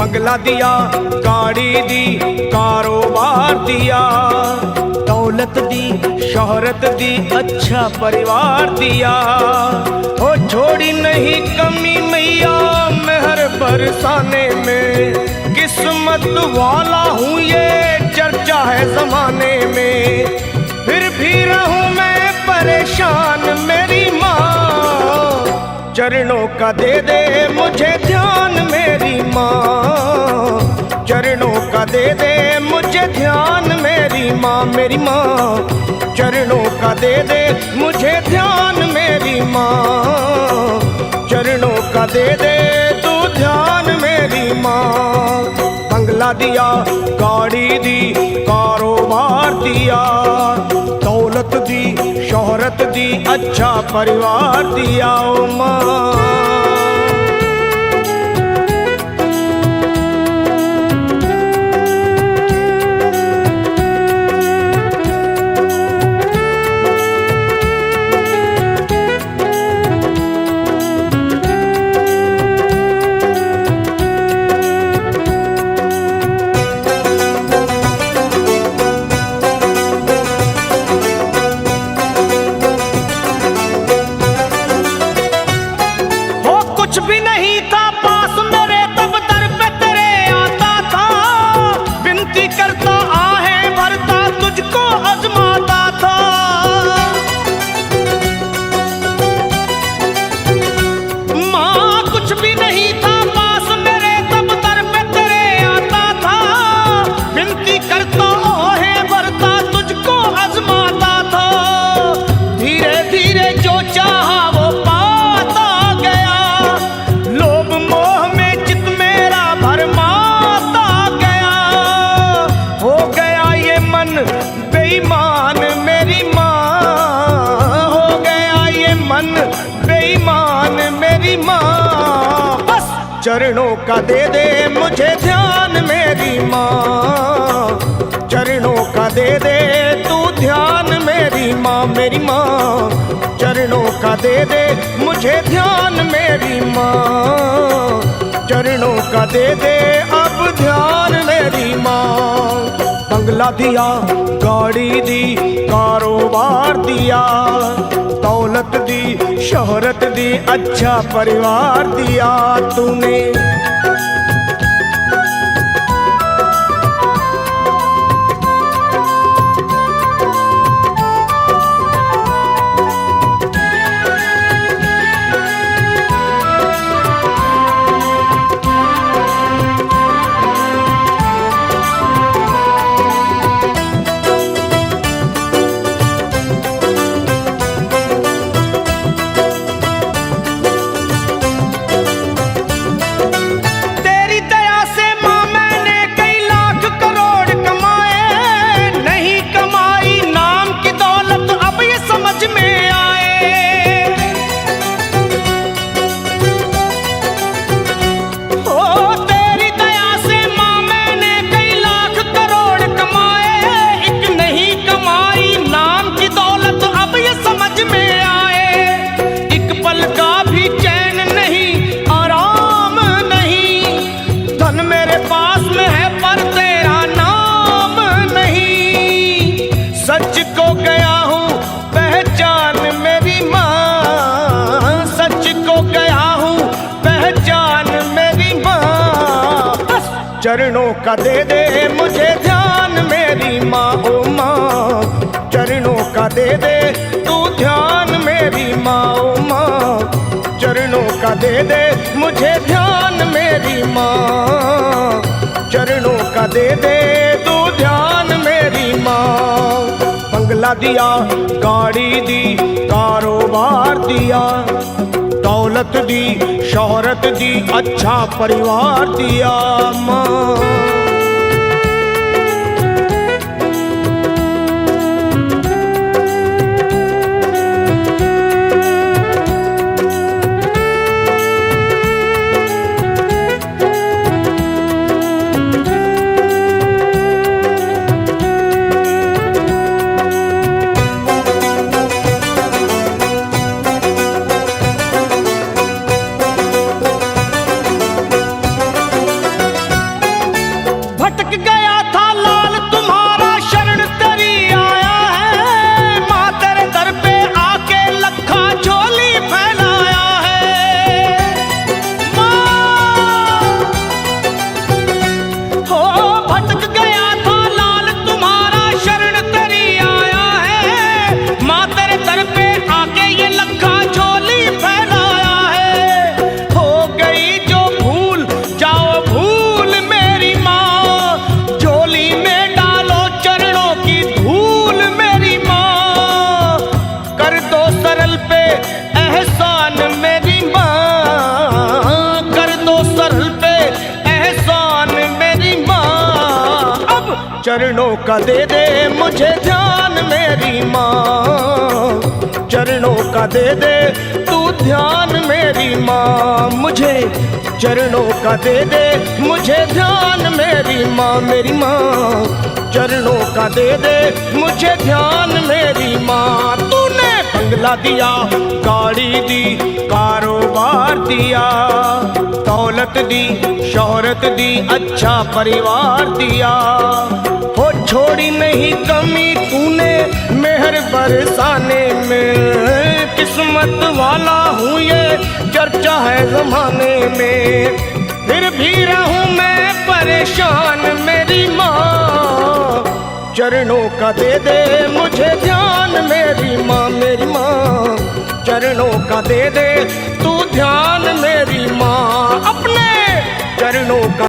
बंगला दिया, गाड़ी दी, कारोबार दिया, दौलत दी, शोहरत दी, अच्छा परिवार दिया। ओ छोड़ी नहीं कमी मैया मेहर बरसाने में, किस्मत वाला हूँ ये चर्चा है जमाने में। फिर भी रहूं मैं परेशान मेरी माँ, चरणों का दे दे मुझे ध्यान मेरी माँ, चरणों का दे दे मुझे ध्यान मेरी माँ, मेरी माँ चरणों का दे दे मुझे ध्यान मेरी माँ, चरणों का दे दे तू ध्यान मेरी माँ। बंगला दिया, गाड़ी दी, कारोबार दिया, दौलत दी, शोहरत दी, अच्छा परिवार दिया ओ माँ। कुछ भी नहीं था पास मेरे तब दर पे तेरे आता था, विनती करता आहें भरता तुझको आजमाता था। माँ कुछ भी नहीं था पास मेरे तब दर पे तेरे आता था, विनती करता आहें भरता तुझको आजमाता था। धीरे धीरे जो चाहा वो पाता गया, लोभ मोह में चित मेरा भरमाता गया। हो गया ये मन बेईमान मेरी माँ, हो गया ये मन बेईमान मेरी माँ। बस चरणों का दे दे मुझे ध्यान मेरी माँ, चरणों का दे दे तू ध्यान मेरी माँ, मेरी माँ चरणों का दे दे मुझे ध्यान मेरी माँ, चरणों का दे दे अब ध्यान मेरी माँ। बंगला दिया, गाड़ी दी, कारोबार दिया, दौलत दी, शोहरत दी, अच्छा परिवार दिया तूने। सच को गया हूँ पहचान मेरी माँ, सच को गया हूँ पहचान मेरी माँ। बस चरणों का दे दे मुझे ध्यान मेरी माँ, ओ माँ चरणों का दे दे तू ध्यान मेरी माँ, ओ माँ चरणों का दे दे मुझे ध्यान मेरी माँ, चरणों का दे दे तू ध्यान मेरी माँ। बंगला दिया, गाड़ी दी, कारोबार दिया, दौलत दी, शोहरत दी, अच्छा परिवार दिया माँ। चरणों का दे दे मुझे ध्यान मेरी माँ, चरणों का दे दे तू ध्यान मेरी माँ, मुझे चरणों का दे दे मुझे ध्यान मेरी माँ, मेरी माँ चरणों का दे दे मुझे ध्यान मेरी माँ। तूने बंगला दिया, गाड़ी दी, कारोबार दिया, दौलत दी, शोहरत दी, अच्छा परिवार दिया, हो छोड़ी नहीं कमी तूने मेहर बरसाने में, किस्मत वाला हूँ ये चर्चा है जमाने में, फिर भी रहूँ मैं परेशान मेरी माँ, चरणों का दे दे मुझे ध्यान मेरी माँ, मेरी माँ चरणों का दे दे तू ध्यान मेरी माँ, अपने चरणों का